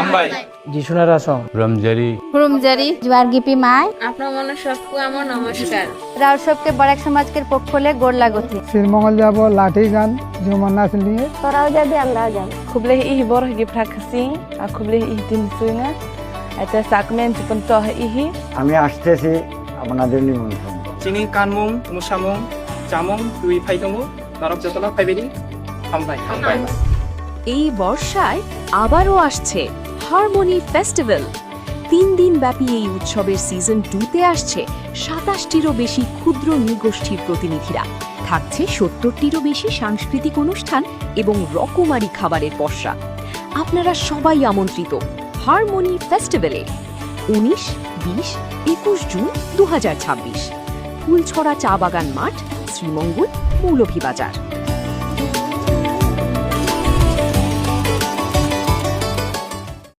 Ambay. যিশুনা রাসং রমজারি হুরুমজারি জুয়ারগিপি মাই আপনার মনে সবকু আমার নমস্কার রাউর সবকে বড়াক সমাজকের পক্ষ হলে গোড় লাগতি শ্রীমঙ্গল যাব লাঠি গান জুমার নাচ নিয়ে তোরাও যাবি আমরাও যাব Kubleh ihi borah giprakasing, kubleh ihi timsuina, eta sakmen jipuntoh ihi. আমি আসতেছি আপনাদের নিমন্ত্রণ Chini kanmung, musamung, jamung, dui phaidongo, narok jotala phaibedi. Ambay. Ambay. এই বর্ষায় আবারও আসছে হারমোনি ফেস্টিভ্যাল 3 দিন ব্যাপী এই উৎসবের সিজন 2তে আসছে 27টিরও বেশি ক্ষুদ্র নৃগোষ্ঠীর প্রতিনিধিরা থাকছে 70টিরও বেশি সাংস্কৃতিক অনুষ্ঠান এবং রকমারি খাবারের পসরা আপনারা সবাই আমন্ত্রিত হারমোনি ফেস্টিভ্যালে 19, 20, 21 জুন 2026 ফুলছড়া চা বাগান মাঠ শ্রীমঙ্গল মৌলভীবাজার